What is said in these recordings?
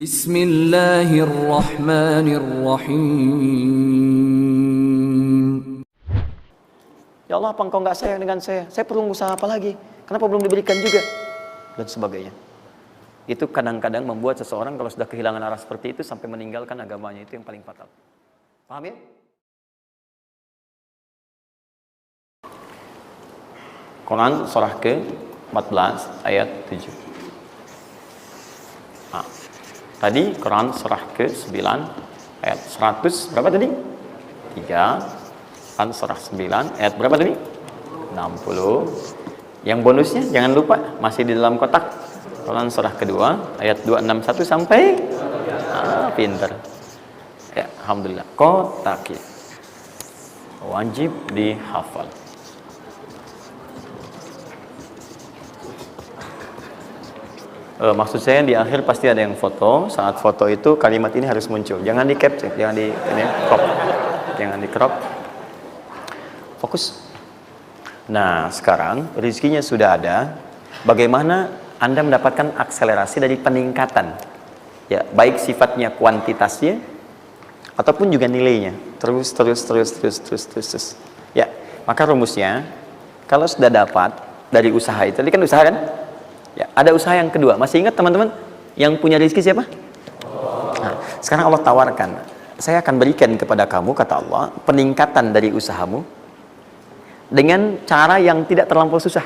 Bismillahirrahmanirrahim. Ya Allah, apa engkau nggak sayang dengan saya? Saya perlu usaha apa lagi? Kenapa belum diberikan juga? Dan sebagainya. Itu kadang-kadang membuat seseorang kalau sudah kehilangan arah seperti itu sampai meninggalkan agamanya, itu yang paling fatal. Paham ya? Quran surah ke-14 ayat 7. Nah, tadi Quran surah ke-9 ayat 100 berapa tadi? 3. Quran surah 9 ayat berapa tadi? 60. Yang bonusnya jangan lupa masih di dalam kotak. Quran surah kedua ayat 261 sampai pinter. Ya, alhamdulillah. Kotak wajib dihafal. Maksud saya di akhir pasti ada yang foto. Saat foto itu kalimat ini harus muncul. Jangan di capture, jangan di crop. Jangan di crop. Fokus. Nah, sekarang rezekinya sudah ada. Bagaimana Anda mendapatkan akselerasi dari peningkatan? Ya, baik sifatnya kuantitasnya ataupun juga nilainya. Terus. Ya, maka rumusnya kalau sudah dapat dari usaha itu, tadi kan usaha kan? Ya, ada usaha yang kedua. Masih ingat teman-teman yang punya rezeki siapa? Nah, sekarang Allah tawarkan, saya akan berikan kepada kamu, kata Allah, peningkatan dari usahamu dengan cara yang tidak terlampau susah.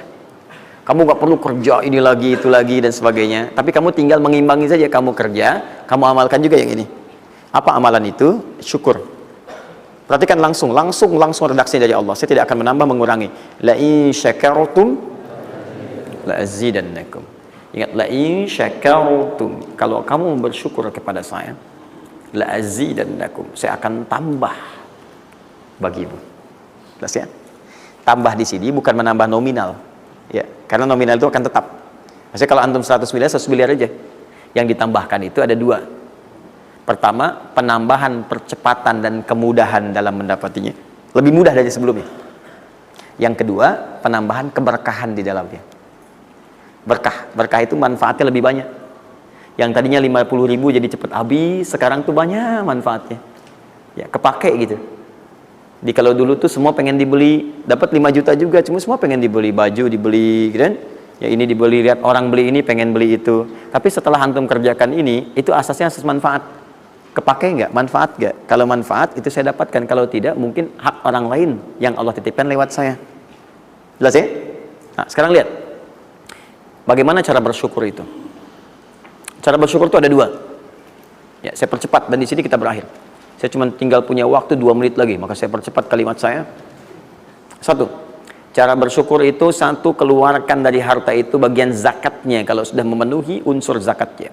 Kamu gak perlu kerja ini lagi, itu lagi, dan sebagainya. Tapi kamu tinggal mengimbangi saja. Kamu kerja, kamu amalkan juga yang ini. Apa amalan itu? Syukur. Perhatikan langsung redaksi dari Allah. Saya tidak akan menambah, mengurangi. La in syakartum la'azidannakum. Ingat, la in syakartum, kalau kamu bersyukur kepada saya, la'azidannakum, saya akan tambah bagimu. Jelas ya? Tambah di sini bukan menambah nominal. Ya, karena nominal itu akan tetap. Maksudnya kalau antum 100 miliar aja. Yang ditambahkan itu ada dua. Pertama, penambahan percepatan dan kemudahan dalam mendapatinya. Lebih mudah dari sebelumnya. Yang kedua, penambahan keberkahan di dalamnya. Berkah itu manfaatnya lebih banyak. Yang tadinya 50.000 jadi cepat habis, sekarang tuh banyak manfaatnya. Ya, kepake gitu. Di kalau dulu tuh semua pengen dibeli, dapat 5 juta juga, cuma semua pengen dibeli baju, dibeli gitu kan. Ya ini dibeli, lihat orang beli ini pengen beli itu. Tapi setelah antum kerjakan ini, itu asasnya asas manfaat. Kepake nggak? Manfaat nggak? Kalau manfaat itu saya dapatkan, kalau tidak mungkin hak orang lain yang Allah titipkan lewat saya. Jelas ya? Nah, sekarang lihat. Bagaimana cara bersyukur itu? Cara bersyukur itu ada dua. Ya, saya percepat dan di sini kita berakhir. Saya cuma tinggal punya waktu 2 menit lagi, maka saya percepat kalimat saya. 1. Cara bersyukur itu, 1, keluarkan dari harta itu bagian zakatnya kalau sudah memenuhi unsur zakatnya.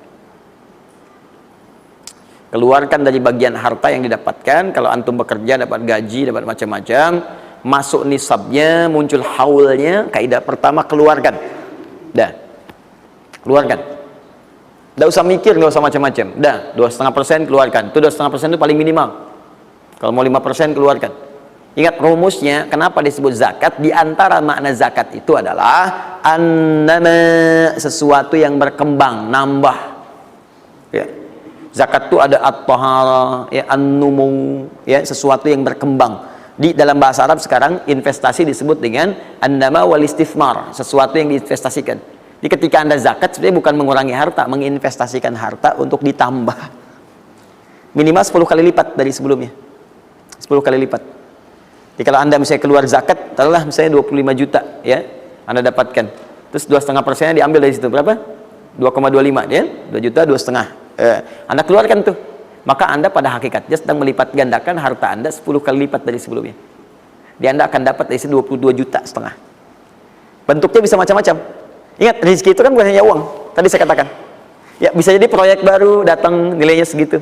Keluarkan dari bagian harta yang didapatkan. Kalau antum bekerja dapat gaji, dapat macam-macam, masuk nisabnya, muncul haulnya, kaidah pertama keluarkan. Dah. Keluarkan. Tidak usah mikir, nggak usah macam-macam. Dah, 2,5% keluarkan. Itu 2,5% itu paling minimal. Kalau mau 5% keluarkan. Ingat rumusnya, kenapa disebut zakat? Di antara makna zakat itu adalah annama, sesuatu yang berkembang, nambah. Ya. Zakat itu ada at-tahara, ya, an-numu, ya, sesuatu yang berkembang. Di dalam bahasa Arab sekarang investasi disebut dengan annama wal istifmar, sesuatu yang diinvestasikan. Jadi ketika Anda zakat sebenarnya bukan mengurangi harta, menginvestasikan harta untuk ditambah. Minimal 10 kali lipat dari sebelumnya. 10 kali lipat. Jadi kalau Anda misalnya keluar zakat, taruhlah misalnya 25 juta, ya, Anda dapatkan. Terus 2,5%-nya diambil dari situ. Berapa? 2,25, ya? 2 juta, 2,5. Anda keluarkan tuh. Maka Anda pada hakikatnya sedang melipat gandakan harta Anda 10 kali lipat dari sebelumnya. Jadi Anda akan dapat dari situ 22,5 juta. Bentuknya bisa macam-macam. Ingat, rezeki itu kan bukan hanya uang. Tadi saya katakan. Ya, bisa jadi proyek baru datang nilainya segitu.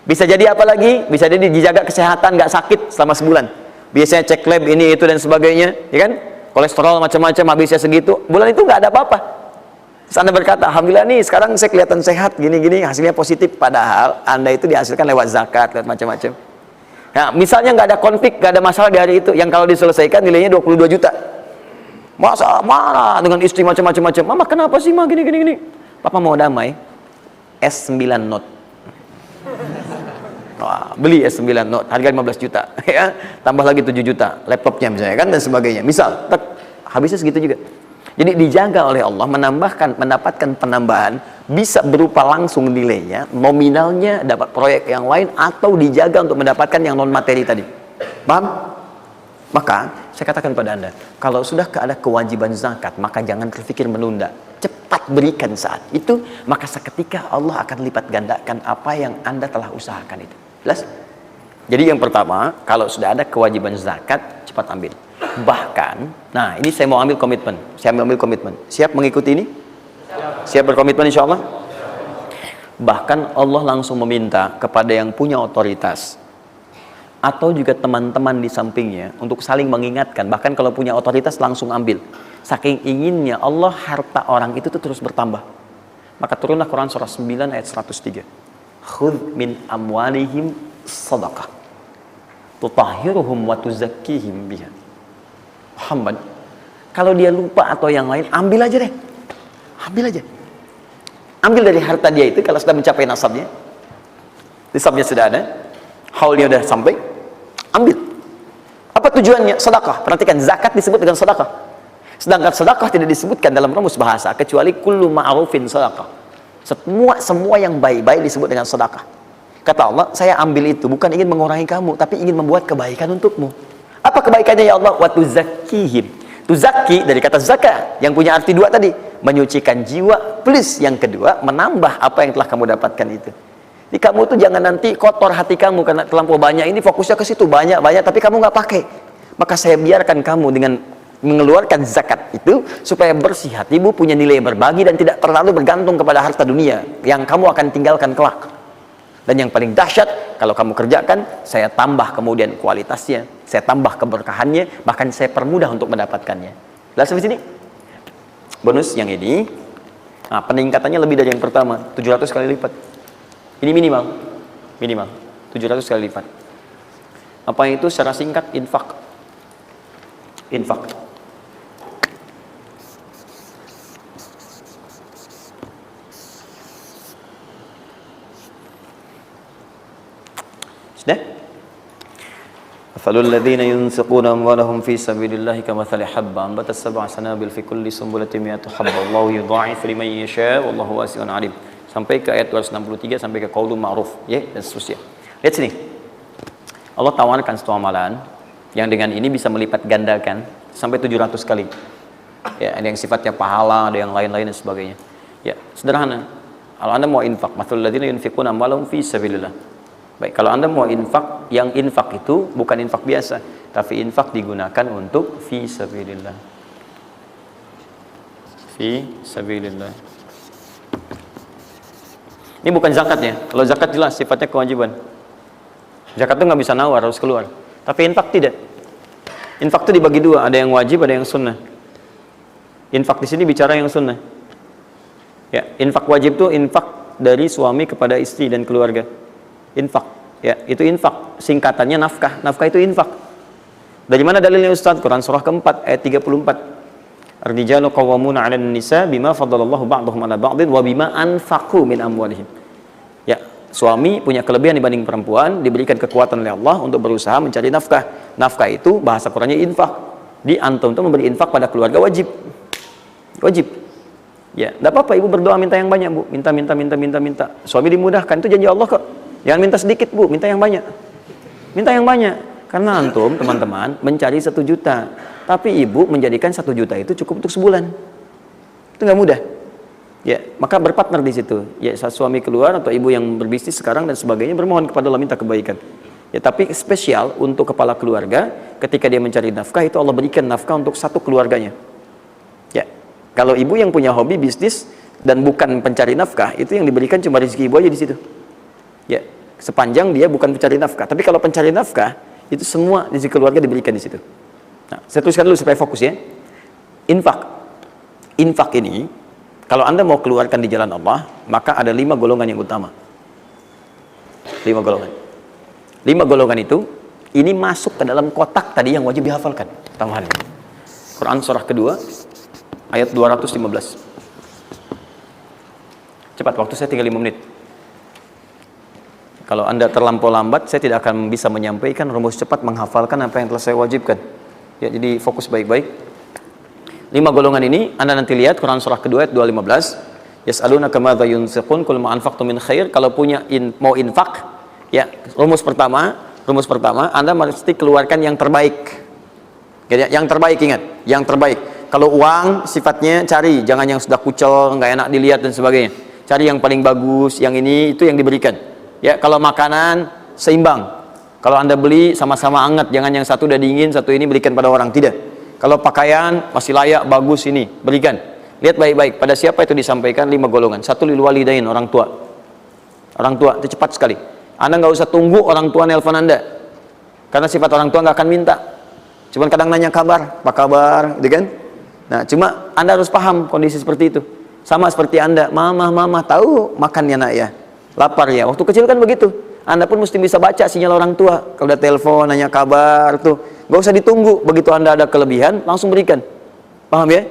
Bisa jadi apa lagi? Bisa jadi dijaga kesehatan, nggak sakit selama sebulan. Biasanya cek lab ini itu dan sebagainya, ya kan? Kolesterol macam-macam habisnya segitu. Bulan itu nggak ada apa-apa. Terus Anda berkata, alhamdulillah nih sekarang saya kelihatan sehat, gini-gini, hasilnya positif. Padahal Anda itu dihasilkan lewat zakat, lewat macam-macam. Nah, misalnya nggak ada konflik, nggak ada masalah di hari itu, yang kalau diselesaikan nilainya 22 juta. Masa marah dengan istri macam-macam. Mama kenapa sih, Ma, gini. Papa mau damai. S9 Note. Wah, beli S9 Note harga 15 juta ya, tambah lagi 7 juta laptopnya misalnya kan, dan sebagainya. Misal habisnya segitu juga. Jadi dijaga oleh Allah, mendapatkan penambahan bisa berupa langsung nilainya, nominalnya dapat proyek yang lain, atau dijaga untuk mendapatkan yang non materi tadi. Paham? Maka saya katakan pada Anda, kalau sudah ada kewajiban zakat, maka jangan terpikir menunda, cepat berikan saat itu, maka seketika Allah akan lipat gandakan apa yang Anda telah usahakan itu. Jelas? Jadi yang pertama, kalau sudah ada kewajiban zakat, cepat ambil. Bahkan, nah ini saya mau ambil komitmen. Saya ambil komitmen. Siap mengikuti ini? Siap berkomitmen insya Allah? Bahkan Allah langsung meminta kepada yang punya otoritas atau juga teman-teman di sampingnya untuk saling mengingatkan. Bahkan kalau punya otoritas langsung ambil. Saking inginnya Allah harta orang itu tuh terus bertambah. Maka turunlah Quran surah 9 ayat 103. Khudh min amwalihim sadaqah tutahhiruhum wa tuzakkihim biha. Muhammad, kalau dia lupa atau yang lain, ambil aja deh. Ambil aja. Ambil dari harta dia itu kalau sudah mencapai nasabnya. Nisabnya sudah ada, haulnya sudah sampai, ambil. Apa tujuannya? Sedekah. Perhatikan, zakat disebut dengan sedekah. Sedangkan sedekah tidak disebutkan dalam rumus bahasa kecuali kullu ma'rufin sedekah. Semua yang baik-baik disebut dengan sedekah. Kata Allah, saya ambil itu bukan ingin mengurangi kamu, tapi ingin membuat kebaikan untukmu. Apa kebaikannya ya Allah? Wa tuzakkihim. Tuzakki dari kata zakat yang punya arti dua tadi, menyucikan jiwa, plus yang kedua menambah apa yang telah kamu dapatkan itu. Jadi kamu tuh jangan nanti kotor hati kamu karena terlampau banyak ini, fokusnya ke situ banyak tapi kamu nggak pakai. Maka saya biarkan kamu dengan mengeluarkan zakat itu supaya bersih hatimu, punya nilai berbagi dan tidak terlalu bergantung kepada harta dunia yang kamu akan tinggalkan kelak. Dan yang paling dahsyat, kalau kamu kerjakan, saya tambah kemudian kualitasnya, saya tambah keberkahannya, bahkan saya permudah untuk mendapatkannya. Lihat sampai sini. Bonus yang ini, nah, peningkatannya lebih dari yang pertama, 700 kali lipat. Ini minimal 700 kali lipat. Apa itu secara singkat? Infak. Sudah? Afalul ladzina yunfiquna amwalahum fi sabilillahi kamathali habba ambatat sab'a sanabil fi kulli sunbulatin mi'atu habba Allahu yudha'ifu liman yasha wallahu wasi'un 'alim. Sampai ke ayat 263 sampai ke qaulun ma'ruf, ya, dan seterusnya. Lihat sini. Allah tawarkan satu amalan yang dengan ini bisa melipat gandakan sampai 700 kali. Ya, ada yang sifatnya pahala, ada yang lain-lain dan sebagainya. Ya, sederhana. Kalau Anda mau infak, mathalul ladzina yunfiquna amwalahum fi sabilillah. Baik, kalau Anda mau infak, yang infak itu bukan infak biasa, tapi infak digunakan untuk fi sabilillah. Fi sabilillah. Ini bukan zakatnya. Kalau zakat jelas sifatnya kewajiban. Zakat itu nggak bisa nawar, harus keluar. Tapi infak tidak. Infak itu dibagi dua, ada yang wajib, ada yang sunnah. Infak di sini bicara yang sunnah. Ya, infak wajib itu infak dari suami kepada istri dan keluarga. Infak, ya, itu infak. Singkatannya nafkah. Nafkah itu infak. Dari mana dalilnya Ustaz? Quran surah keempat ayat 34. Ar-rijalu qawwamuna 'alan nisa bima faddalallahu ba'dahum 'ala ba'din wa bima anfaqu min amwalihim. Ya, suami punya kelebihan dibanding perempuan, diberikan kekuatan oleh Allah untuk berusaha mencari nafkah. Nafkah itu bahasa Qurannya infak. Di antum itu memberi infak pada keluarga wajib. Wajib. Ya, enggak apa-apa ibu berdoa minta yang banyak, Bu. Minta. Suami dimudahkan, itu janji Allah kok. Jangan minta sedikit, Bu, minta yang banyak. Minta yang banyak. Karena antum, teman-teman, mencari 1 juta. Tapi ibu menjadikan 1 juta itu cukup untuk sebulan. Itu nggak mudah. Ya, maka berpartner di situ. Ya, saat suami keluar atau ibu yang berbisnis sekarang dan sebagainya, bermohon kepada Allah minta kebaikan. Ya, tapi spesial untuk kepala keluarga, ketika dia mencari nafkah, itu Allah berikan nafkah untuk satu keluarganya. Ya, kalau ibu yang punya hobi bisnis dan bukan pencari nafkah, itu yang diberikan cuma rezeki ibu aja di situ. Ya, sepanjang dia bukan pencari nafkah. Tapi kalau pencari nafkah, itu semua rezeki keluarga diberikan di situ. Nah, saya tuliskan dulu supaya fokus ya. Infak ini, kalau Anda mau keluarkan di jalan Allah, maka ada 5 golongan yang utama. 5 golongan. 5 golongan itu, ini masuk ke dalam kotak tadi yang wajib dihafalkan. Tambahan. Quran surah kedua, ayat 215. Cepat, waktu saya tinggal 5 menit. Kalau Anda terlampau lambat, saya tidak akan bisa menyampaikan rumus cepat menghafalkan apa yang telah saya wajibkan. Ya, jadi fokus baik-baik. 5 golongan ini Anda nanti lihat Quran surah kedua ayat 215. Yas'alunaka madza yunfiqun qul ma anfaqtum min khair. Kalau punya mau infak, ya, rumus pertama Anda mesti keluarkan yang terbaik. Ya, yang terbaik, ingat, yang terbaik. Kalau uang sifatnya cari, jangan yang sudah kucel, nggak enak dilihat dan sebagainya. Cari yang paling bagus, yang ini itu yang diberikan. Ya, kalau makanan seimbang. Kalau Anda beli sama-sama hangat, jangan yang satu udah dingin, satu ini berikan pada orang, tidak. Kalau pakaian masih layak, bagus, ini berikan. Lihat baik-baik pada siapa itu disampaikan. 5 golongan. 1 lil walidain, orang tua. Orang tua itu cepat sekali. Anda nggak usah tunggu orang tua nelpon Anda, karena sifat orang tua nggak akan minta. Cuman kadang nanya kabar, apa kabar, gitu kan? Nah, cuma Anda harus paham kondisi seperti itu. Sama seperti Anda, mama tahu makannya nak ya, lapar ya. Waktu kecil kan begitu. Anda pun mesti bisa baca sinyal orang tua. Kalau udah telepon, nanya kabar tuh, nggak usah ditunggu. Begitu Anda ada kelebihan, langsung berikan. Paham ya?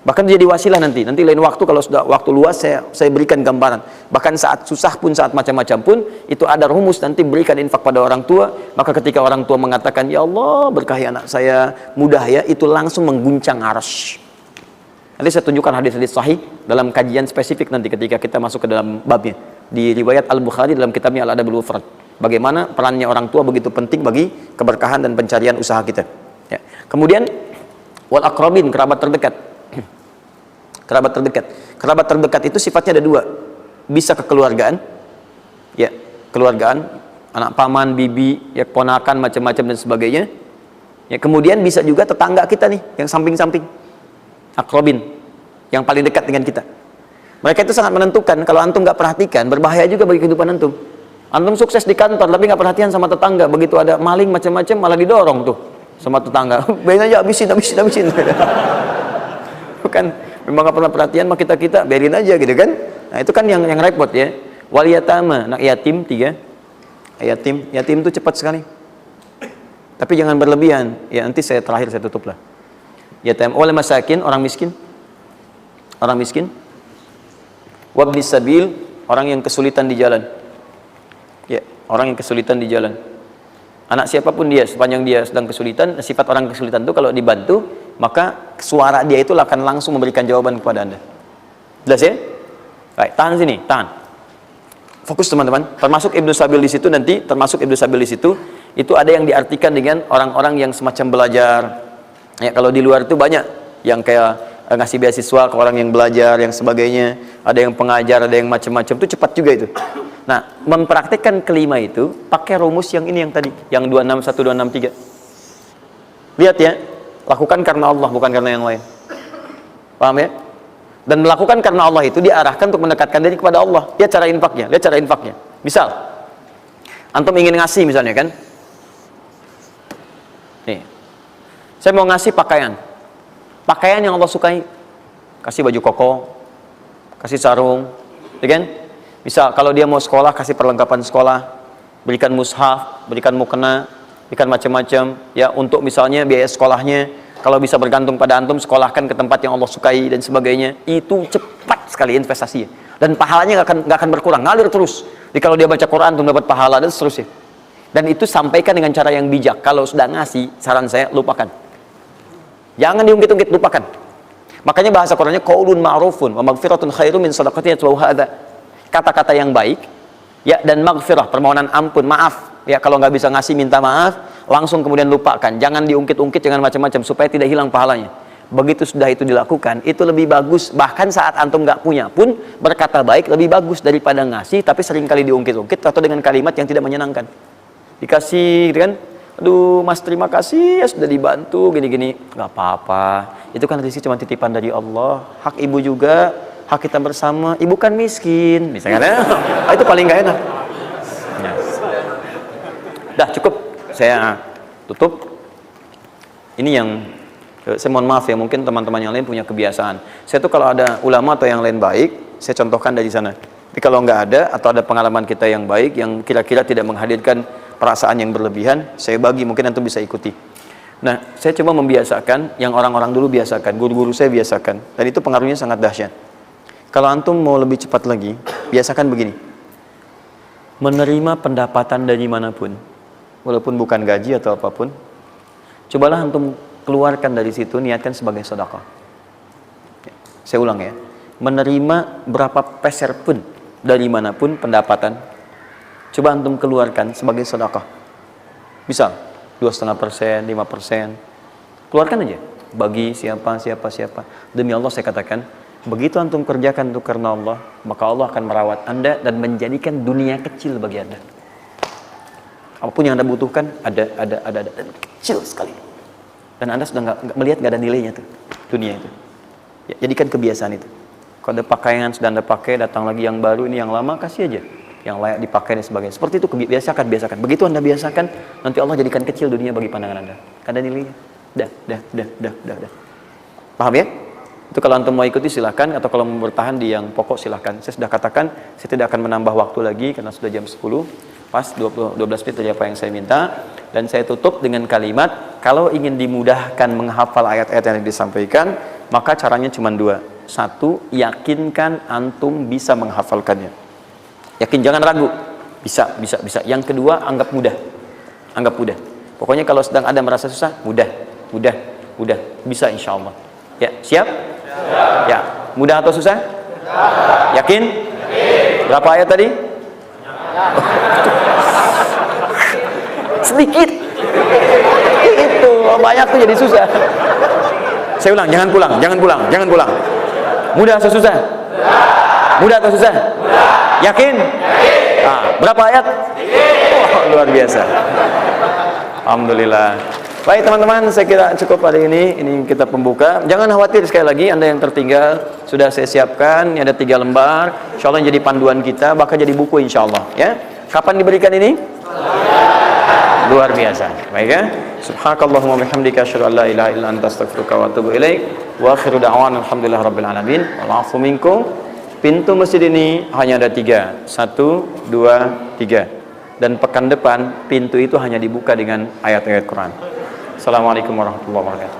Bahkan jadi wasilah nanti lain waktu kalau sudah waktu luas saya berikan gambaran. Bahkan saat susah pun, saat macam-macam pun, itu ada rumus nanti berikan infak pada orang tua. Maka ketika orang tua mengatakan, ya Allah berkahi anak saya, mudah ya, itu langsung mengguncang arsy. Nanti saya tunjukkan hadis-hadis sahih dalam kajian spesifik nanti ketika kita masuk ke dalam babnya. Di riwayat Al-Bukhari dalam kitabnya Al-Adabul Mufrad. Bagaimana perannya orang tua begitu penting bagi keberkahan dan pencarian usaha kita. Ya. Kemudian wal aqrabin, kerabat terdekat. Kerabat terdekat itu sifatnya ada 2. Bisa kekeluargaan, ya, keluargaan, anak paman, bibi, ya, ponakan, macam-macam dan sebagainya. Ya, kemudian bisa juga tetangga kita nih, yang samping-samping, akrobin, yang paling dekat dengan kita. Mereka itu sangat menentukan. Kalau antum nggak perhatikan, berbahaya juga bagi kehidupan antum. Antum sukses di kantor, tapi nggak perhatian sama tetangga. Begitu ada maling macam-macam, malah didorong tuh sama tetangga. Biarin aja, habisin. Bukan. Memang nggak pernah perhatian sama kita biarin aja gitu kan. Nah itu kan yang repot ya. Wal yatama, anak yatim 3. Yatim itu cepat sekali, tapi jangan berlebihan ya. Nanti terakhir saya tutup lah. Yatim wal masakin, orang miskin. Wabnis sabil, orang yang kesulitan di jalan. Ya, orang yang kesulitan di jalan. Anak siapapun dia, sepanjang dia sedang kesulitan, sifat orang kesulitan itu kalau dibantu, maka suara dia itu akan langsung memberikan jawaban kepada Anda. Jelas ya? Baik, tahan sini, tahan. Fokus teman-teman. Termasuk Ibnu Sabil di situ nanti, itu ada yang diartikan dengan orang-orang yang semacam belajar. Ya, kalau di luar itu banyak yang kayak ngasih beasiswa ke orang yang belajar, yang sebagainya. Ada yang pengajar, ada yang macam-macam. Itu cepat juga itu. Nah, mempraktikkan kelima itu pakai rumus yang ini yang tadi, yang 261, 263. Lihat ya. Lakukan karena Allah, bukan karena yang lain. Paham ya? Dan melakukan karena Allah itu diarahkan untuk mendekatkan diri kepada Allah. Lihat cara infaknya. Misal, antum ingin ngasih misalnya kan? Nih, saya mau ngasih pakaian yang Allah sukai. Kasih baju koko, kasih sarung, ya kan? Misal kalau dia mau sekolah, kasih perlengkapan sekolah, berikan mushaf, berikan mukena, berikan macam-macam ya, untuk misalnya biaya sekolahnya. Kalau bisa bergantung pada antum, sekolahkan ke tempat yang Allah sukai dan sebagainya. Itu cepat sekali investasinya, dan pahalanya nggak akan berkurang, ngalir terus. Jadi kalau dia baca Quran untuk dapat pahala dan seterusnya. Dan itu sampaikan dengan cara yang bijak. Kalau sudah ngasih, saran saya lupakan, jangan diungkit-ungkit, lupakan. Makanya bahasa Qurannya qaulun ma'rufun wa maghfiratun khairum min shadaqatin yatba'uha adza. Kata-kata yang baik ya, dan maghfirah, permohonan ampun, maaf ya. Kalau nggak bisa ngasih, minta maaf, langsung kemudian lupakan, jangan diungkit-ungkit, jangan macam-macam, supaya tidak hilang pahalanya. Begitu sudah itu dilakukan, itu lebih bagus. Bahkan saat antum nggak punya pun berkata baik lebih bagus daripada ngasih tapi seringkali diungkit-ungkit atau dengan kalimat yang tidak menyenangkan. Dikasih gitu kan, aduh mas terima kasih ya sudah dibantu gini-gini. Nggak apa-apa, itu kan rezeki cuma titipan dari Allah, hak ibu juga, hak kita bersama, ibu kan miskin misalnya. Itu paling nggak enak ya. Dah cukup, saya tutup. Ini yang saya mohon maaf ya, mungkin teman-teman yang lain punya kebiasaan. Saya tuh kalau ada ulama atau yang lain baik, saya contohkan dari sana. Tapi kalau nggak ada, atau ada pengalaman kita yang baik, yang kira-kira tidak menghadirkan perasaan yang berlebihan, saya bagi, mungkin antum bisa ikuti. Nah, saya coba membiasakan yang orang-orang dulu biasakan, guru-guru saya biasakan, dan itu pengaruhnya sangat dahsyat. Kalau antum mau lebih cepat lagi, biasakan begini. menerima pendapatan dari manapun, walaupun bukan gaji atau apapun, cobalah antum keluarkan dari situ, niatkan sebagai sedekah. Saya ulang ya, menerima berapa peser pun dari manapun pendapatan, coba antum keluarkan sebagai sedekah. Misal 2,5%, 5%, keluarkan aja bagi siapa. Demi Allah saya katakan, begitu antum kerjakan itu karena Allah, maka Allah akan merawat anda dan menjadikan dunia kecil bagi anda. Apapun yang anda butuhkan ada dan kecil sekali. Dan anda sudah nggak melihat, nggak ada nilainya tuh dunia itu. Ya, jadikan kebiasaan itu. Kalau ada pakaian sudah anda pakai, datang lagi yang baru, ini yang lama kasih aja, yang layak dipakai dan sebagainya. Seperti itu, biasakan. Begitu anda biasakan, nanti Allah jadikan kecil dunia bagi pandangan anda. Ada nilainya. Dah. Paham ya? Itu kalau antum mau ikuti silahkan, atau kalau mau bertahan di yang pokok silahkan. Saya sudah katakan, saya tidak akan menambah waktu lagi karena sudah jam 10. Pas 12 menit saja apa yang saya minta. Dan saya tutup dengan kalimat, kalau ingin dimudahkan menghafal ayat-ayat yang disampaikan, maka caranya cuma dua. Satu, yakinkan antum bisa menghafalkannya. Yakin, jangan ragu. Bisa. Yang kedua, anggap mudah. Pokoknya kalau sedang ada merasa susah, mudah. Bisa insya Allah. Ya, siap? Ya, mudah atau susah? Yakin? Berapa ayat tadi? Sedikit. Itu banyak tuh jadi susah. Saya ulang, jangan pulang. Mudah atau susah? Mudah atau susah? Yakin? Berapa ayat? Luar biasa. Alhamdulillah. Baik teman-teman, saya kira cukup hari ini. Ini kita pembuka. Jangan khawatir, sekali lagi anda yang tertinggal sudah saya siapkan. Ini ada 3 lembar. Insya Allah jadi panduan kita, bahkan jadi buku insya Allah. Ya. Kapan diberikan ini? Luar biasa. Baik ya. Subhanakallahumma bihamdika asyhadu an la ilaha illa anta astaghfiruka wa atubu ilaik. Wa akhiru da'wana alhamdulillahirabbil alamin. Wal 'afu minkum. Pintu masjid ini hanya ada 3. 1, 2, 3. Dan pekan depan pintu itu hanya dibuka dengan ayat-ayat Quran. Assalamualaikum warahmatullahi wabarakatuh.